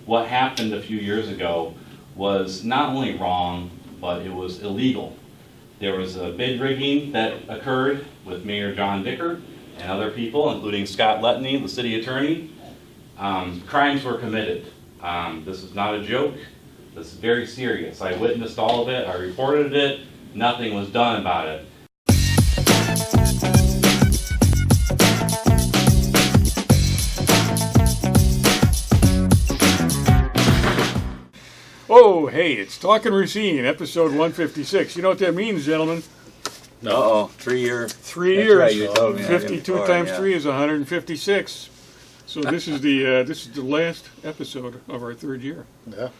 what happened a few years ago was not only wrong, but it was illegal. There was a bid rigging that occurred with Mayor John Dicker and other people, including Scott Letney, the city attorney. Crimes were committed. This is not a joke. This is very serious. I witnessed all of it. I reported it. Nothing was done about it. Oh, hey, it's Talking Racine, episode 156. You know what that means, gentlemen? Uh-oh, 3 year. 3 years. Right, you told me 52 before, times yeah. 3 is 156. So this is the last episode of our third year. Yeah.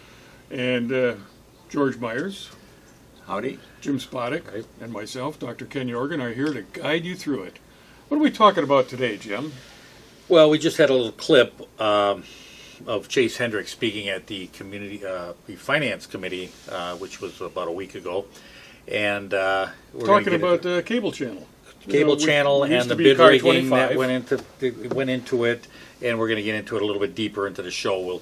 And George Myers, Howdy. Jim Spodek, and myself, Dr. Ken Jorgen, are here to guide you through it. What are we talking about today, Jim? Well, we just had a little clip of Chase Hendricks speaking at the the Finance Committee, which was about a week ago, and we're Talking about the cable channel. cable channel used and to the be bid Car rigging 25. that went into it, and we're going to get into it a little bit deeper into the show. We'll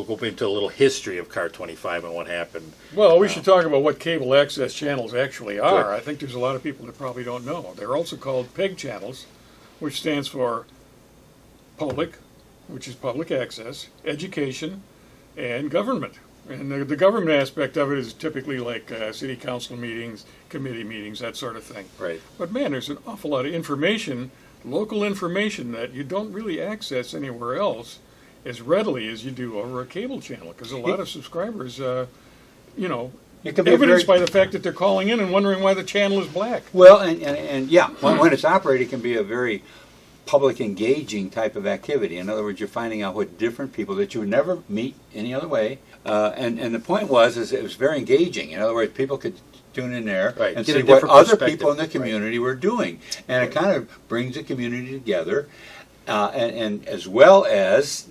go into a little history of Car 25 and what happened. Well, we should talk about what cable access channels actually are. Good. I think there's a lot of people that probably don't know. They're also called PEG channels, which stands for public, which is public access, education, and government. And the government aspect of it is typically like city council meetings, committee meetings, that sort of thing. Right. But man, there's an awful lot of information, local information, that you don't really access anywhere else as readily as you do over a cable channel, because a lot of subscribers, It can be evidenced very, by the fact that they're calling in and wondering why the channel is black. well, and yeah, when it's operating, it can be a very public engaging type of activity. In other words, you're finding out what different people that you would never meet any other way. And the point is it was very engaging. In other words, people could tune in there Right. and Get a see what different other perspective. people in the community were doing. And it kind of brings the community together, and as well as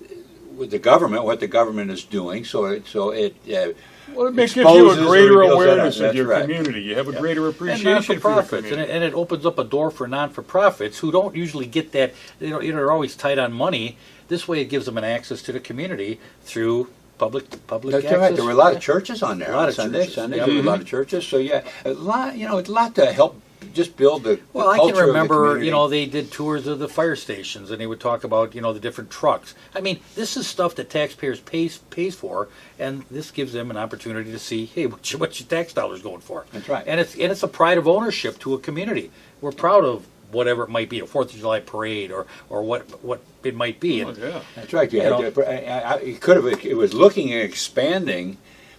with the government, what the government is doing. So it Well, it gives you exposes a or greater reveals that awareness that's of your right. community. You have a greater And appreciation for your non-for-profits, community. and it opens up a door for non-for-profits who don't usually get that. They're always tight on money. This way, it gives them an access to the community through public That's access. right. There were a lot of churches on there A lot on of Sunday. churches. Sundays Yeah. there were a lot of churches. So yeah, a lot. It's a lot to help just build the Well, I culture can remember, of the community. they did tours of the fire stations, and they would talk about, the different trucks. I mean, this is stuff that taxpayers pays for, and this gives them an opportunity to see, hey, what's your tax dollars going for? That's right. And it's a pride of ownership to a community. We're proud of whatever it might be, a 4th of July parade, or what it might be. Oh, And yeah. That's right. It was looking at expanding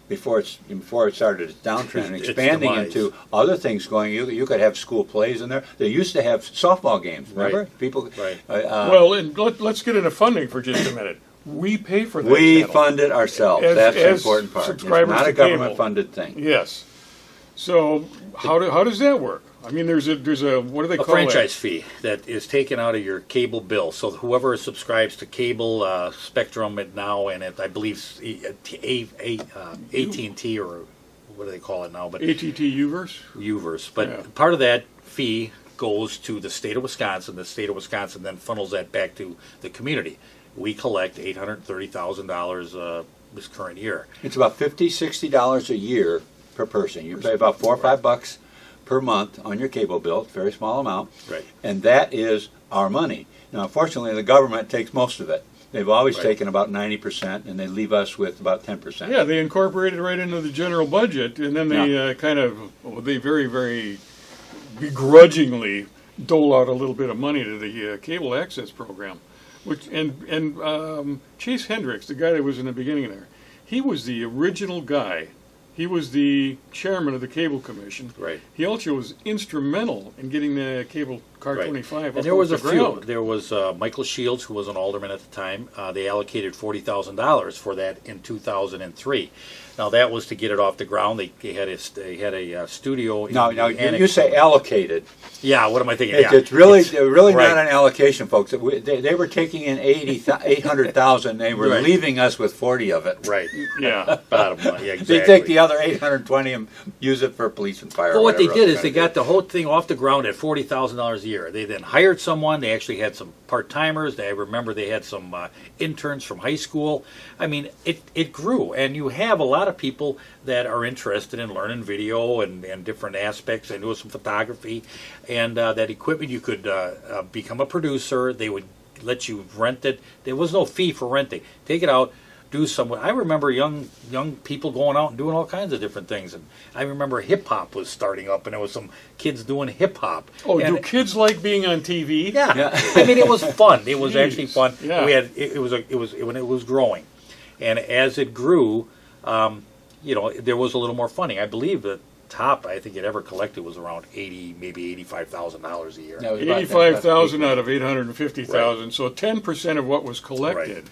before it started its downtrend, Its expanding demise. into other things going. You could have school plays in there. They used to have softball games. Remember, Right. people. Right. Well, and let's get into funding for just a minute. We pay for that We channel. fund it ourselves. As- That's the as important part. It's subscribers not to a cable. government-funded thing. Yes. So how does that work? I mean, there's a what do they a call franchise fee that is taken out of your cable bill. So whoever subscribes to cable, Spectrum now, and I believe AT&T, or what do they call it now? But that? ATT Uverse? Uverse. But Yeah. part of that fee goes to the state of Wisconsin. The state of Wisconsin then funnels that back to the community. We collect $830,000 this current year. It's about $50-$60 a year per person. You pay about $4 or $5 per month on your cable bill, very small amount, Right. and that is our money. Now, unfortunately, the government takes most of it. They've always Right. taken about 90%, and they leave us with about 10%. Yeah, they incorporate it right into the general budget, and then they they very, very begrudgingly dole out a little bit of money to the cable access program. Chase Hendricks, the guy that was in the beginning there, he was the original guy. He was the chairman of the Cable Commission. Right. He also was instrumental in getting the cable Car Right. 25 And up there was off a the few. ground. There was Michael Shields, who was an alderman at the time. They allocated $40,000 for that in 2003. Now that was to get it off the ground. They had a studio. Now, in the you annex. say allocated. Yeah. What am I thinking? It's really Right. not an allocation, folks. They were taking in 800,000. They were Right. leaving us with 40 of it. Right. Yeah. Bottom line. Yeah, exactly. They take the other 820 and use it for police and fire. Well, what they whatever did else is they they're got the whole thing off the ground at $40,000 a year. They then hired someone. They actually had some part-timers. I remember they had some interns from high school. I mean, it grew, and you have a lot of people that are interested in learning video and different aspects. I knew some photography, and that equipment. You could become a producer. They would let you rent it. There was no fee for renting. Take it out. Do some. I remember young people going out and doing all kinds of different things, and I remember hip hop was starting up, and there was some kids doing hip hop. Oh, and do kids like being on TV? Yeah. I mean, it was fun. It was Jeez. actually fun. Yeah. We had it was when it was growing, and as it grew, there was a little more funding. I believe the top I think it ever collected was around maybe $85,000 a year. That was about that. 85,000 out of 850,000. So 10% of what was collected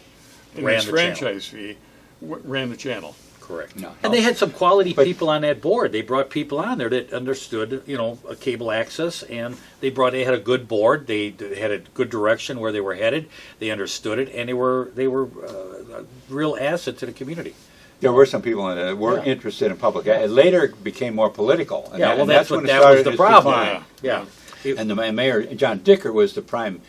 in Ran this the franchise fee ran the channel. Correct. No. And they had some quality But- people on that board. They brought people on there that understood, a cable access, and they had a good board. They had a good direction where they were headed. They understood it, and they were a real asset to the community. There were some people in it that were Yeah. interested in public. It later became more political. And Yeah, that- well, and that when it was started the to problem. decline. Yeah. And the mayor, John Dicker, was the prime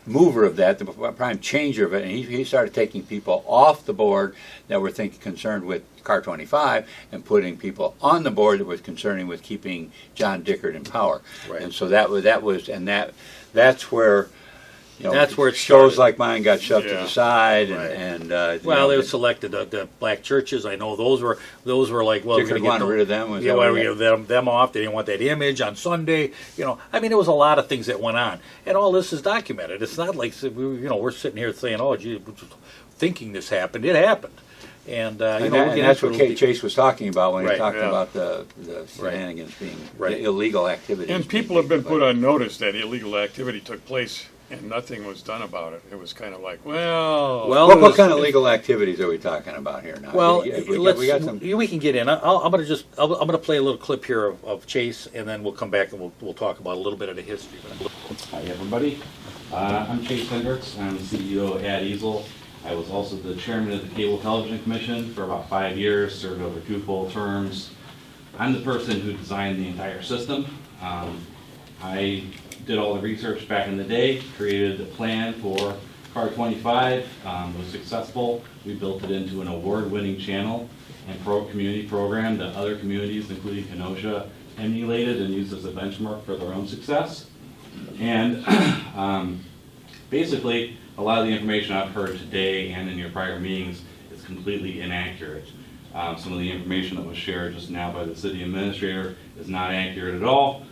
mover of that, the prime changer of it, and he started taking people off the board that were concerned with Car 25 and putting people on the board that was concerning with keeping John Dickert in power. Right. And so that's where That's where it shows started. like mine got shoved to Yeah. the side, Right. and Well, they selected the black churches. I know those were like, well, we're Dickert going to wanted rid of them. Was Yeah, that why what we he give them off? They didn't want that image on Sunday. I mean, there was a lot of things that went on, and all this is documented. It's not like we're sitting here saying, "Oh, gee, we're just thinking this happened." It happened, and And, we'll and get that's into what it a Kate little Chase was talking about when he Right. talked Yeah. about the shenanigans being Right. the illegal activities. And people have been put on notice that illegal activity took place and nothing was done about it. It was kind of like, well, What kind of legal activities are we talking about here now? Well, we got some. we can get in. I'm going to play a little clip here of Chase, and then we'll come back and we'll talk about a little bit of the history. Hi, everybody. I'm Chase Hendricks. I'm CEO at Easel. I was also the chairman of the Cable Television Commission for about 5 years, served over 2 full terms. I'm the person who designed the entire system. I did all the research back in the day, created the plan for Car 25, was successful. We built it into an award-winning channel and community program that other communities, including Kenosha, emulated and used as a benchmark for their own success. And basically, a lot of the information I've heard today and in your prior meetings is completely inaccurate. Some of the information that was shared just now by the city administrator is not accurate at all.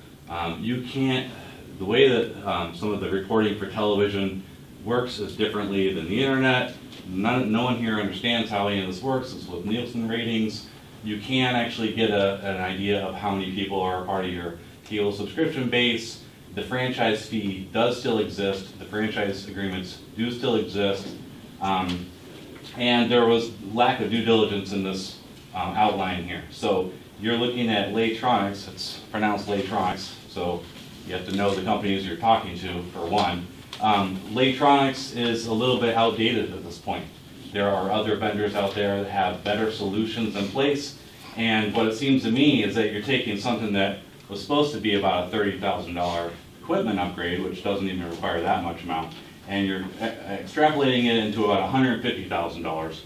The way that some of the reporting for television works is differently than the internet. No one here understands how any of this works. It's with Nielsen ratings. You can actually get an idea of how many people are part of your cable subscription base. The franchise fee does still exist. The franchise agreements do still exist. And there was lack of due diligence in this outline here. So you're looking at Laytronics. It's pronounced Laytronics. So you have to know the companies you're talking to, for one. Laytronics is a little bit outdated at this point. There are other vendors out there that have better solutions in place, and what it seems to me is that you're taking something that was supposed to be about a $30,000 equipment upgrade, which doesn't even require that much amount, and you're extrapolating it into about $150,000,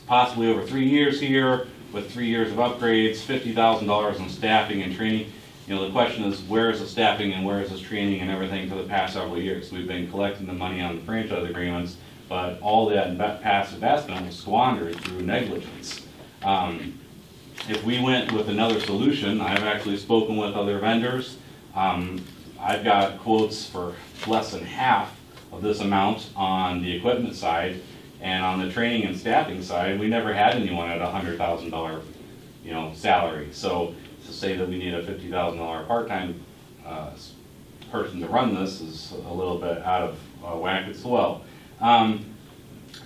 possibly over 3 years here, with 3 years of upgrades, $50,000 in staffing and training. The question is, where is the staffing and where is this training and everything for the past several years? We've been collecting the money on the franchise agreements, but all that past investment was squandered through negligence. If we went with another solution, I've actually spoken with other vendors. I've got quotes for less than half of this amount on the equipment side, and on the training and staffing side, we never had anyone at $100,000, salary. So to say that we need a $50,000 part-time person to run this is a little bit out of whack as well.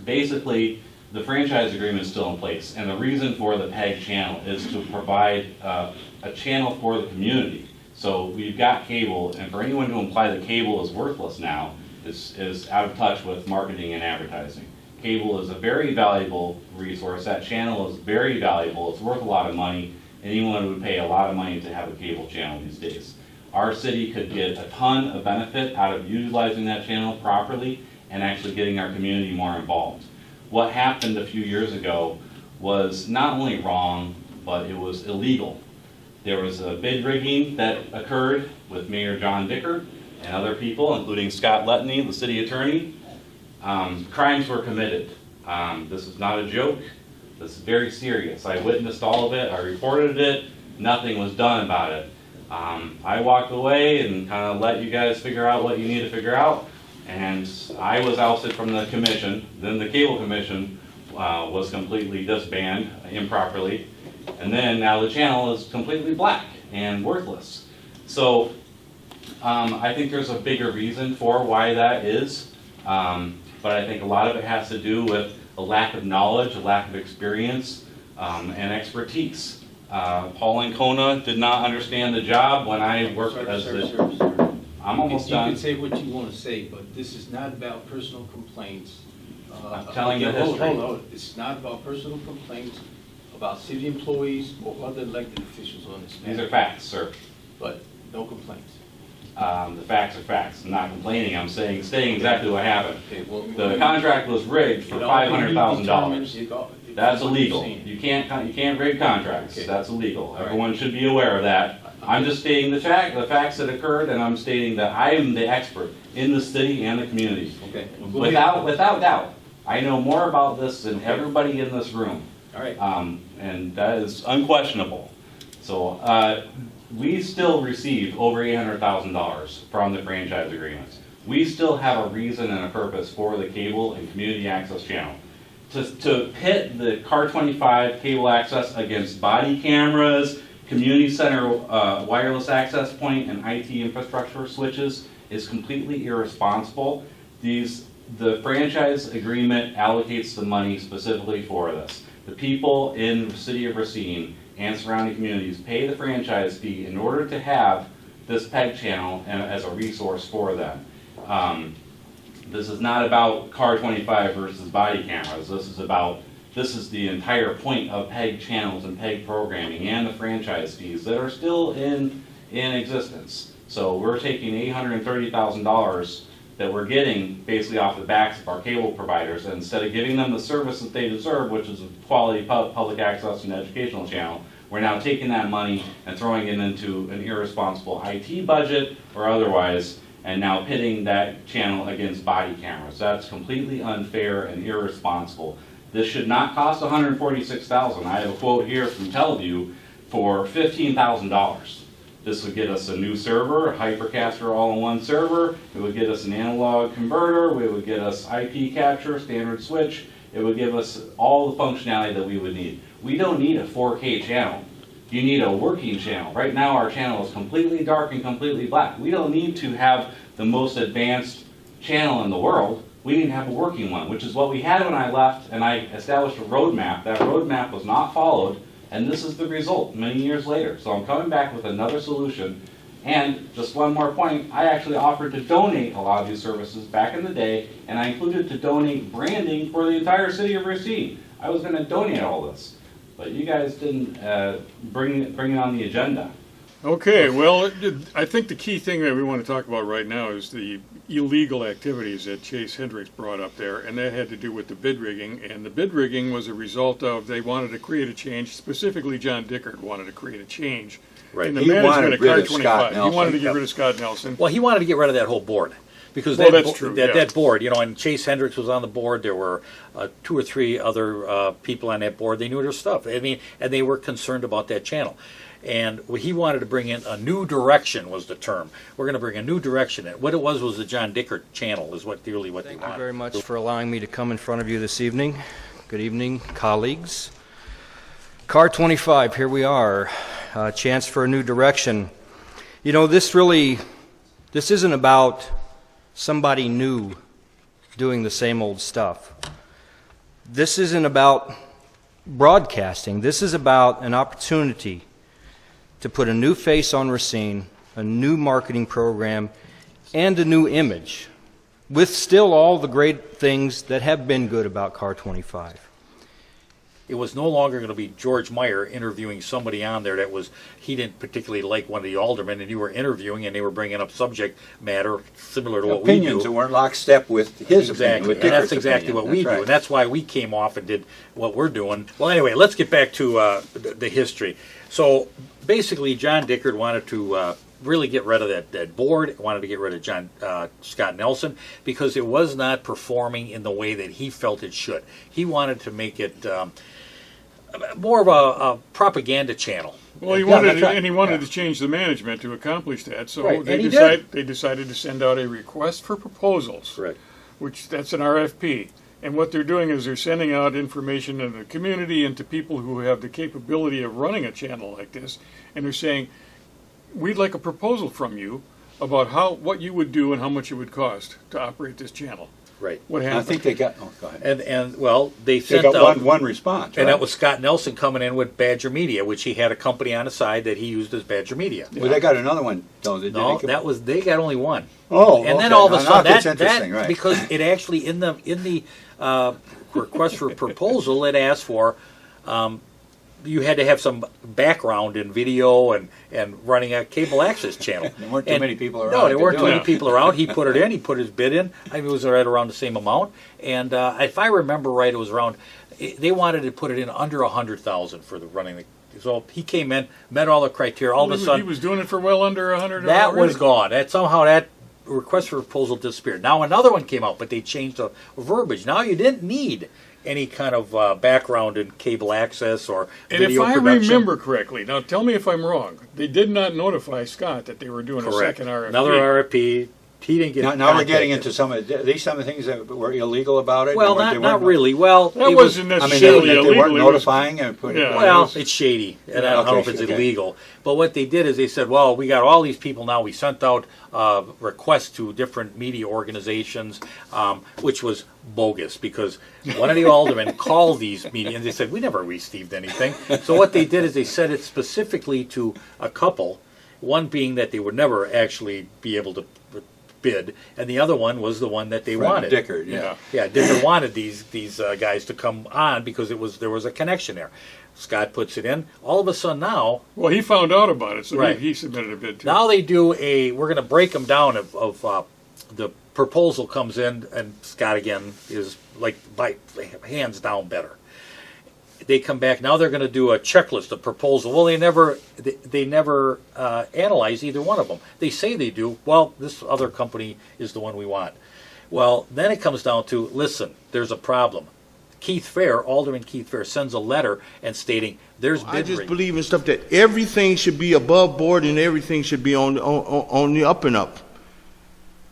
Basically, the franchise agreement is still in place, and the reason for the PEG channel is to provide a channel for the community. So we've got cable, and for anyone to imply that cable is worthless now is out of touch with marketing and advertising. Cable is a very valuable resource. That channel is very valuable. It's worth a lot of money. Anyone would pay a lot of money to have a cable channel these days. our city could get a ton of benefit out of utilizing that channel properly and actually getting our community more involved. What happened a few years ago was not only wrong, but it was illegal. There was a bid rigging that occurred with Mayor John Dicker and other people, including Scott Letney, the city attorney. Crimes were committed. This is not a joke. This is very serious. I witnessed all of it. I reported it. Nothing was done about it. I walked away and kind of let you guys figure out what you need to figure out. And I was ousted from the commission. Then the cable commission was completely disbanded improperly. And then now the channel is completely black and worthless. So I think there's a bigger reason for why that is. But I think a lot of it has to do with a lack of knowledge, a lack of experience, and expertise. Paul Ancona did not understand the job when I worked as the... I'm almost done. You can say what you want to say, but this is not about personal complaints. I'm telling you the history. Hold on. It's not about personal complaints about city employees or other elected officials on this matter. These are facts, sir. But no complaints. The facts are facts. I'm not complaining. I'm stating exactly what happened. Okay, well, The contract was rigged for $500,000. That's illegal. You can't rig contracts. Okay. That's illegal. All right. Everyone should be aware of that. I'm just stating the facts that occurred, and I'm stating that I am the expert in the city and the community. Okay. Well, go ahead. Without doubt, I know more about this than everybody in this room. All right. And that is unquestionable. So we still receive over $800,000 from the franchise agreements. We still have a reason and a purpose for the cable and community access channel. To pit the Car 25 cable access against body cameras, community center wireless access point, and IT infrastructure switches is completely irresponsible. The franchise agreement allocates the money specifically for this. The people in the city of Racine and surrounding communities pay the franchise fee in order to have this PEG channel as a resource for them. This is not about Car 25 versus body cameras. This is the entire point of PEG channels and PEG programming and the franchise fees that are still in existence. So we're taking $830,000 that we're getting basically off the backs of our cable providers, and instead of giving them the service that they deserve, which is a quality public access and educational channel, we're now taking that money and throwing it into an irresponsible IT budget or otherwise, and now pitting that channel against body cameras. That's completely unfair and irresponsible. This should not cost $146,000. I have a quote here from Teleview for $15,000. This would get us a new server, a Hypercaster all-in-one server. It would get us an analog converter. It would get us IP capture, standard switch. It would give us all the functionality that we would need. We don't need a 4K channel. You need a working channel. Right now our channel is completely dark and completely black. We don't need to have the most advanced channel in the world. We need to have a working one, which is what we had when I left, and I established a roadmap. That roadmap was not followed, and this is the result many years later. So I'm coming back with another solution. And just one more point, I actually offered to donate a lot of these services back in the day, and I included to donate branding for the entire city of Racine. I was going to donate all this, but you guys didn't bring it on the agenda. Okay, well, I think the key thing that we want to talk about right now is the illegal activities that Chase Hendricks brought up there, and that had to do with the bid rigging. And the bid rigging was a result of they wanted to create a change. Specifically, John Dickert wanted to create a change in the He management wanted of Car rid of 25. Scott He Nelson. wanted to get rid of Scott Nelson. Well, he wanted to get rid of that whole board. Because Well, that, that's true, that, yeah. that board, and Chase Hendricks was on the board. There were 2 or 3 other people on that board. They knew their stuff. I mean, and they were concerned about that channel. And he wanted to bring in a new direction was the term. We're going to bring a new direction in. What it was the John Dickert channel is really what they wanted. Thank you very much for allowing me to come in front of you this evening. Good evening, colleagues. Car 25, here we are. Chance for a new direction. This isn't about somebody new doing the same old stuff. This isn't about broadcasting. This is about an opportunity to put a new face on Racine, a new marketing program, and a new image, with still all the great things that have been good about Car 25. It was no longer going to be George Meyer interviewing somebody on there that he didn't particularly like one of the aldermen, and you were interviewing, and they were bringing up subject matter similar to what we do. Opinions that weren't lockstep with his opinion, Exactly, with and Dicker's that's exactly opinion. what we That's do, right. and that's why we came off and did what we're doing. Well, anyway, let's get back to the history. So basically, John Dickert wanted to really get rid of that board, wanted to get rid of Scott Nelson, because it was not performing in the way that he felt it should. He wanted to make it more of a propaganda channel. Well, he Yeah, wanted, that's right. and he wanted Yeah. to change the management to accomplish that. So Right, they and he did. they decided to send out a request for proposals, Correct. which that's an RFP. And what they're doing is they're sending out information to the community and to people who have the capability of running a channel like this, and they're saying, "We'd like a proposal from you about what you would do and how much it would cost to operate this channel." Right. What I happened? think they got, go ahead. And well, they They sent got out one response, and right? that was Scott Nelson coming in with Badger Media, which he had a company on the side that he used as Badger Media. Well, they got another one, though. No, they got only one. Oh, And then okay. all of a Now sudden, that's that interesting, right. because it actually in the request for proposal, it asked for you had to have some background in video and running a cable access channel. There weren't too many people around No, there to weren't do too many it. people around. He put it in. He put his bid in. I mean, it was right around the same amount. And if I remember right, it was around. They wanted to put it in under $100,000 for the running. So he came in, met all the criteria. All of a He sudden, was doing it for well under 100. that already. was gone. That request for proposal disappeared. Now another one came out, but they changed the verbiage. Now you didn't need any kind of background in cable access or And if video I production. remember correctly, now tell me if I'm wrong, they did not notify Scott that they were doing Correct. a second RFP. Another RFP. He didn't get. Now we're getting contacted. into some of the things that were illegal about it. Well, and they not weren't- really. Well, That it wasn't I mean, necessarily they illegal. weren't it was- notifying and putting. Yeah. Well, it was- it's shady, and Yeah, I don't know if okay, it's okay. illegal. But what they did is they said, well, we got all these people now. We sent out requests to different media organizations, which was bogus because one of the aldermen called these media and they said, we never received anything. So what they did is they sent it specifically to a couple, one being that they would never actually be able to bid, and the other one was the one that they Fred wanted. Dickert, yeah. Yeah, Dicker wanted these guys to come on because there was a connection there. Scott puts it in. All of a sudden now, Well, he found out about it, so Right. he submitted a bid too. now they do we're going to break them down of the proposal comes in, and Scott again is like by hands down better. They come back now. They're going to do a checklist, a proposal. Well, they never analyze either one of them. They say they do. Well, this other company is the one we want. Well, then it comes down to listen. There's a problem. Alderman Keith Fair sends a letter and stating there's I bid just rigging. believe in stuff that everything should be above board and everything should be on the up and up.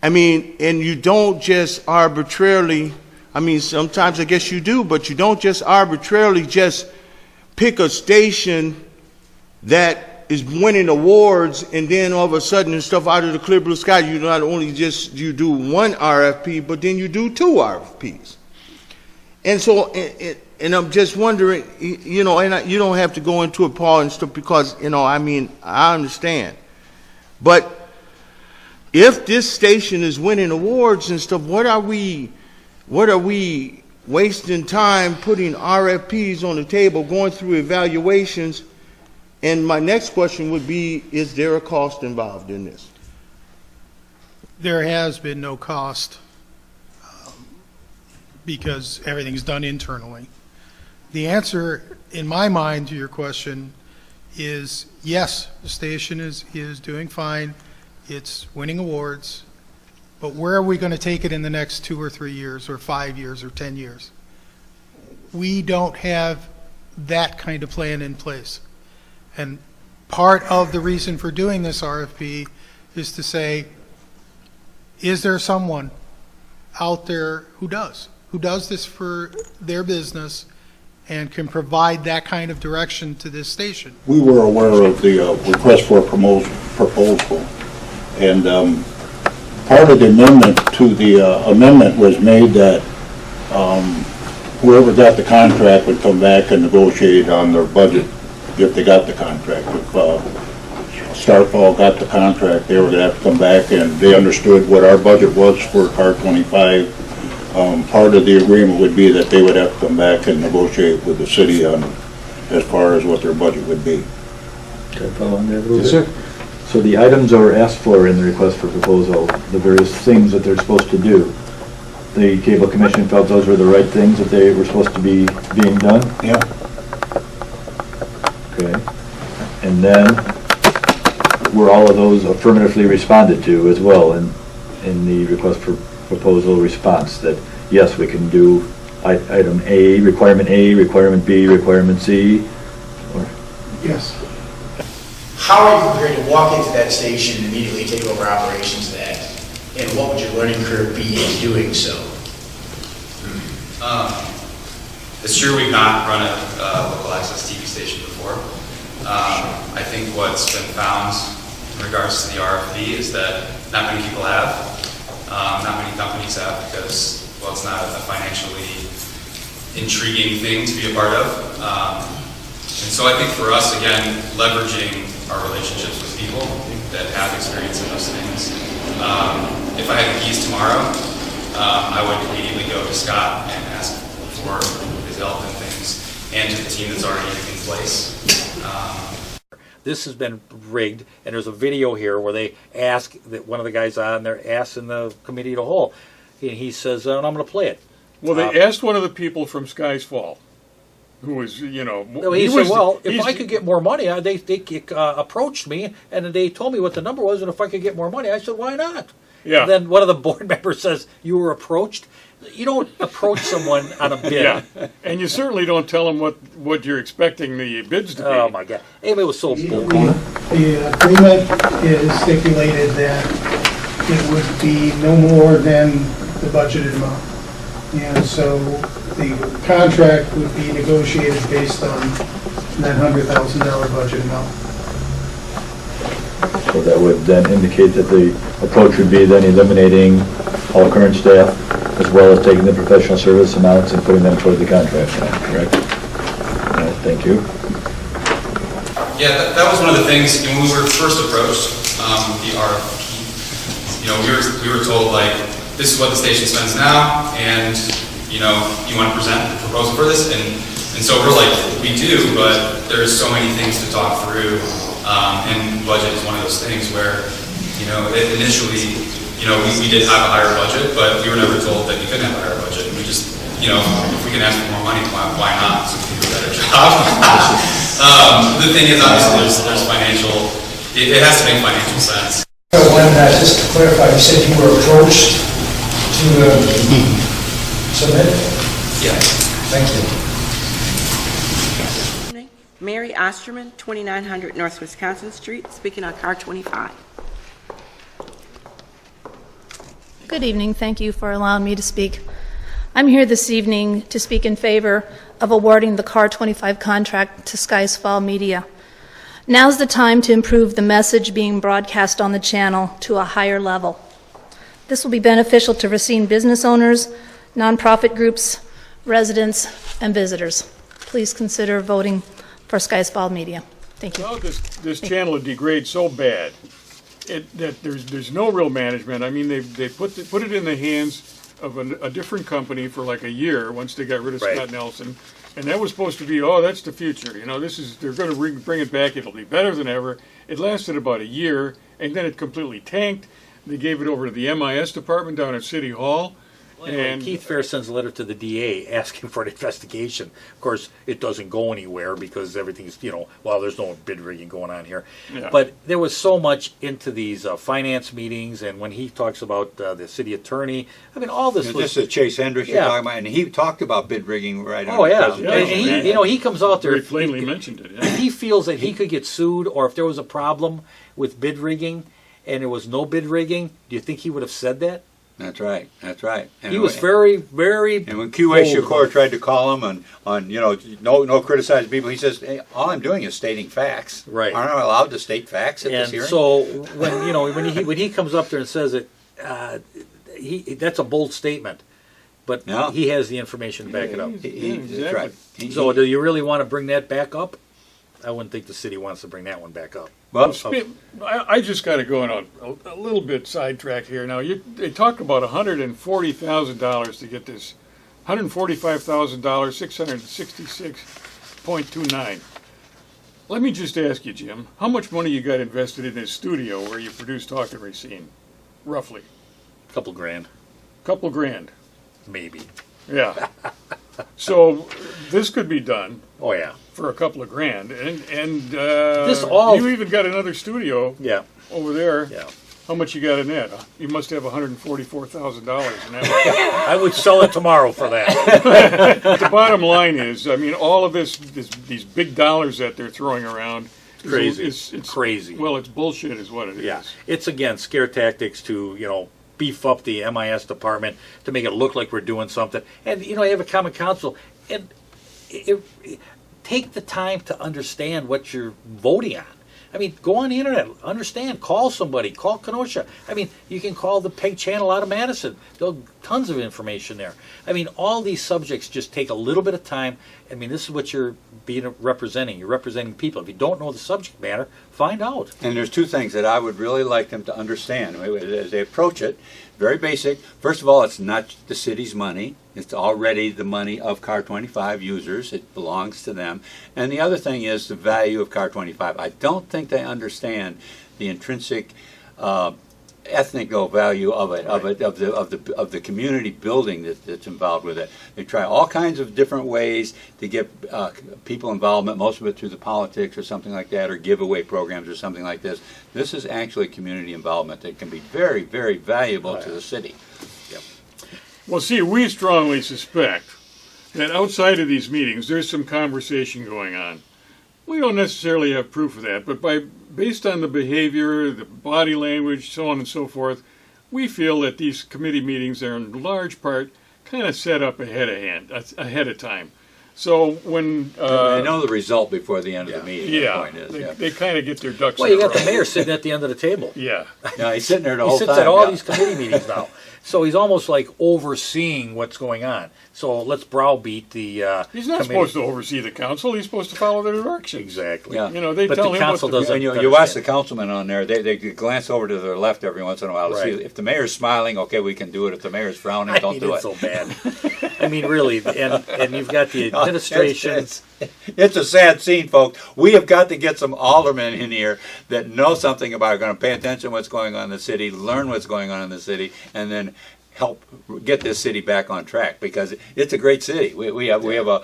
I mean, and you don't just arbitrarily, I mean, sometimes I guess you do, but you don't just arbitrarily just pick a station that is winning awards and then all of a sudden and stuff out of the clear blue sky, you not only you do one RFP, but then you do two RFPs. And so, and I'm just wondering, you know, and you don't have to go into it, Paul, and stuff, because, you know, I mean, I understand. But if this station is winning awards and stuff, what are we wasting time putting RFPs on the table, going through evaluations? And my next question would be, is there a cost involved in this? There has been no cost because everything's done internally. The answer, in my mind, to your question is yes, the station is doing fine. It's winning awards. But where are we going to take it in the next 2 or 3 years or 5 years or 10 years? We don't have that kind of plan in place. And part of the reason for doing this RFP is to say, is there someone out there who does this for their business and can provide that kind of direction to this station? We were aware of the request for a proposal, and part of the amendment to the amendment was made that whoever got the contract would come back and negotiate on their budget if they got the contract. If Starfall got the contract, they were going to have to come back, and they understood what our budget was for Car 25 part of the agreement would be that they would have to come back and negotiate with the city on, as far as what their budget would be. Can I follow on that a little Yes, bit? sir. So the items are asked for in the request for proposal, the various things that they're supposed to do. The cable commission felt those were the right things that they were supposed to be being done? Yeah. Okay. And then, were all of those affirmatively responded to as well in the request for proposal response? That, yes, we can do item A, requirement B, requirement C? Or Yes. How are you prepared to walk into that station and immediately take over operations of that? And what would your learning curve be in doing so? It's true we've not run a local access TV station before. I think what's been found in regards to the RFP is that not many people have, not many companies have, because, well, it's not a financially intriguing thing to be a part of. And so I think for us, again, leveraging our relationships with people that have experience in those things. If I had the keys tomorrow, I would immediately go to Scott and ask for his help and things, and to the team that's already in place. This has been rigged, and there's a video here where they ask, that one of the guys on there asks in the committee of the whole, and he says, and I'm going to play it. Well, they asked one of the people from Skies Fall, who was, you know... He said, well, if I could get more money, they approached me, and they told me what the number was, and if I could get more money, I said, why not? Yeah. And then one of the board members says, you were approached? You don't approach someone on a bid. Yeah, and you certainly don't tell them what you're expecting the bids to be. Oh, my God. Anyway, it was so bull. The agreement is stipulated that it would be no more than the budgeted amount. And so the contract would be negotiated based on that $100,000 budget amount. So that would then indicate that the approach would be then eliminating all current staff, as well as taking the professional service amounts and putting them toward the contract, correct? All right, thank you. Yeah, that was one of the things when we were first approached, the RFP. You know, we were told, like, this is what the station spends now, and you know, you want to present a proposal for this, and so we're like, we do, but there's so many things to talk through, and budget is one of those things where, you know, initially, you know, we did have a higher budget, but we were never told that we couldn't have a higher budget. We just, you know, if we can ask for more money, why not? So we can do a better job. The thing is, obviously, there's financial. It has to make financial sense. Just to clarify, you said you were approached to submit? Yeah. Thank you. Mary Osterman, 2900 North Wisconsin Street, speaking on car 25. Good evening. Thank you for allowing me to speak. I'm here this evening to speak in favor of awarding the car 25 contract to Skies Fall Media. Now's the time to improve the message being broadcast on the channel to a higher level. This will be beneficial to Racine business owners, nonprofit groups, residents, and visitors. Please consider voting for Skies Fall Media. Thank you. Well, this channel degrades so bad that there's no real management. I mean, they put it in the hands of a different company for like a year once they got rid of Scott Nelson, and that was supposed to be, oh, that's the future. You know, they're going to bring it back. It'll be better than ever. It lasted about a year, and then it completely tanked. They gave it over to the MIS department down at City Hall. Well, anyway, Keith Fair sends a letter to the DA asking for an investigation. Of course, it doesn't go anywhere because everything's, you know, well, there's no bid rigging going on here. Yeah. But there was so much into these finance meetings, and when he talks about the city attorney, I mean, all this was... This is Chase Hendricks you're talking about, and he talked about bid rigging right on the presentation. And he, you know, he comes out there... Very plainly mentioned it, yeah. If he feels that he could get sued, or if there was a problem with bid rigging, and there was no bid rigging, do you think he would have said that? That's right. That's right. And he was very, very. And when QA Shakur tried to call him on you know, no criticizing people, he says, hey, all I'm doing is stating facts. Right. Aren't I allowed to state facts at this hearing? So when you know when he comes up there and says it, that's a bold statement, but he has the information to back it up. That's right. So do you really want to bring that back up? I wouldn't think the city wants to bring that one back up. Well, I just got to go on a little bit sidetracked here. Now, they talk about $140,000 to get this, $145,000, 666.29. Let me just ask you, Jim, how much money you got invested in this studio where you produce Talk to Racine, roughly? Couple grand, Couple grand. maybe. Yeah. So this could be done Oh, yeah. for a couple of grand, and This all- you even got another studio Yeah, over there. yeah. How much you got in that? You must have $144,000 in that. I would sell it tomorrow for that. But the bottom line is, I mean, all of these big dollars that they're throwing around. Crazy. It's Crazy. Well, it's bullshit, is what it is. Yeah, it's again scare tactics to beef up the MIS department to make it look like we're doing something. And you have a common council, and take the time to understand what you're voting on. I mean, go on the internet, understand, call somebody, call Kenosha. I mean, you can call the PEG channel out of Madison. There's tons of information there. I mean, all these subjects just take a little bit of time. I mean, this is what you're representing. You're representing people. If you don't know the subject matter, find out. And there's two things that I would really like them to understand as they approach it. Very basic. First of all, it's not the city's money. It's already the money of Car 25 users. It belongs to them. And the other thing is the value of Car 25. I don't think they understand the intrinsic ethnic value of it, of the community building that's involved with it. They try all kinds of different ways to get people involvement, most of it through the politics or something like that, or giveaway programs or something like this. This is actually community involvement that can be very, very valuable to the city. Well, see, we strongly suspect that outside of these meetings, there's some conversation going on. We don't necessarily have proof of that, but based on the behavior, the body language, so on and so forth, we feel that these committee meetings are in large part kind of set up ahead of time. So when they know the result before the end of the meeting. Yeah, the point is, they kind of get their ducks. Well, you got the mayor sitting at the end of the table. Yeah, yeah, he's sitting there the whole time. He sits at all these committee meetings now. So he's almost like overseeing what's going on. So let's browbeat the He's not supposed to oversee the council. He's supposed to follow their directions. Exactly. Yeah. They but tell the him council what to do. doesn't. When you watch the councilmen on there, they glance over to their left every once in a while to see Right. if the mayor's smiling, okay, we can do it. If the mayor's frowning, don't do it. It's so bad. I mean, really, and you've got the administration. It's a sad scene, folks. We have got to get some aldermen in here that know something about it, going to pay attention to what's going on in the city, learn what's going on in the city, and then help get this city back on track, because it's a great city. We have a lot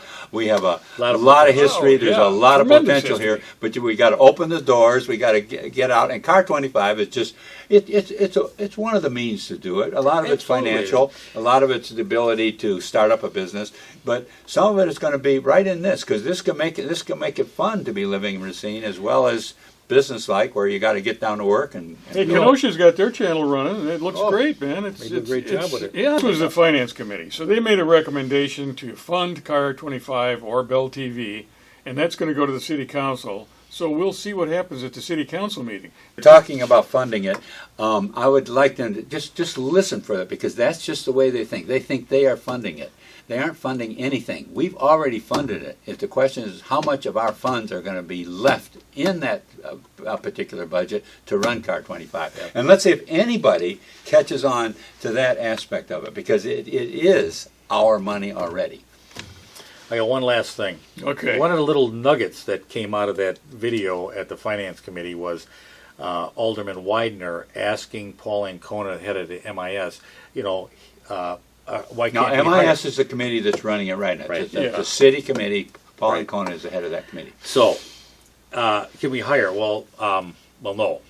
of history. There's a lot of potential here, but we got to open the doors. We got to get out. And Car 25 is just it's one of the means to do it. A lot of it's financial. A lot of it's the ability to start up a business. But some of it is going to be right in this, because this can make it fun to be living in Racine, as well as business-like, where you got to get down to work and Hey, Kenosha's got their channel running, and it looks great, man. They do a great job with it. Yeah, this was the Finance Committee. So they made a recommendation to fund Car 25 or Bell TV, and that's going to go to the City Council. So we'll see what happens at the City Council meeting. Talking about funding it, I would like them to just listen for that, because that's just the way they think. They think they are funding it. They aren't funding anything. We've already funded it. If the question is how much of our funds are going to be left in that particular budget to run Car 25. Yeah. And let's see if anybody catches on to that aspect of it, because it is our money already. I got one last thing. Okay. One of the little nuggets that came out of that video at the Finance Committee was Alderman Widener asking Pauline Kona, head of the MIS, why can't now, MIS is the committee that's running it right now. Right. The city committee. Pauline Kona is the head of that committee. So, can we hire? Well, no,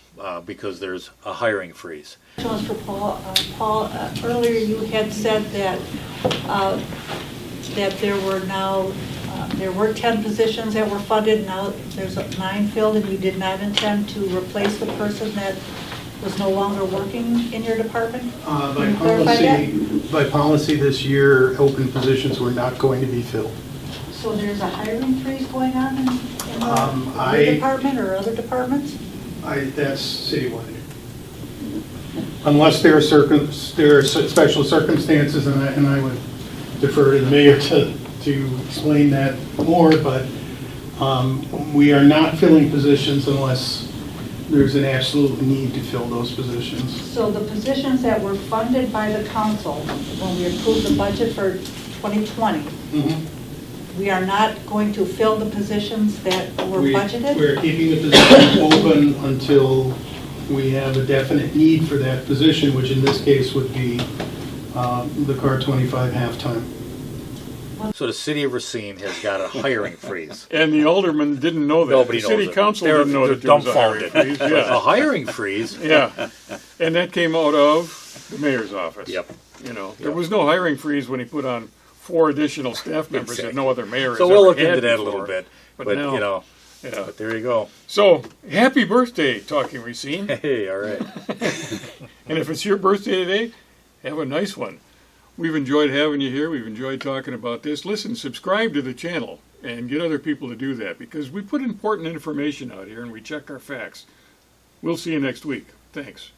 because there's a hiring freeze. For Paul. Paul, earlier you had said that that there were 10 positions that were funded. Now there's 9 filled, and you did not intend to replace the person that was no longer working in your department? By policy this year, open positions were not going to be filled. So there's a hiring freeze going on in your department or other departments? That's citywide. Unless there are special circumstances, and I would defer to the mayor to explain that more, but We are not filling positions unless there's an absolute need to fill those positions. So the positions that were funded by the council when we approved the budget for 2020, we are not going to fill the positions that were budgeted? We're keeping the position open until we have a definite need for that position, which in this case would be the CAR 25 halftime. So the city of Racine has got a hiring freeze. And the aldermen didn't know that. Nobody The knows city it. council They're didn't know that there was a hiring dumbfounded. freeze. Yeah. A hiring freeze? Yeah. And that came out of the mayor's office. Yep. You know, there was no hiring freeze when he put on 4 additional staff members that no other mayor has So ever we'll look had into that a before. little bit. But now, you know, yeah. but there you go. So, happy birthday, Talking Racine. Hey, all right. And if it's your birthday today, have a nice one. We've enjoyed having you here. We've enjoyed talking about this. Listen, subscribe to the channel and get other people to do that because we put important information out here and we check our facts. We'll see you next week. Thanks.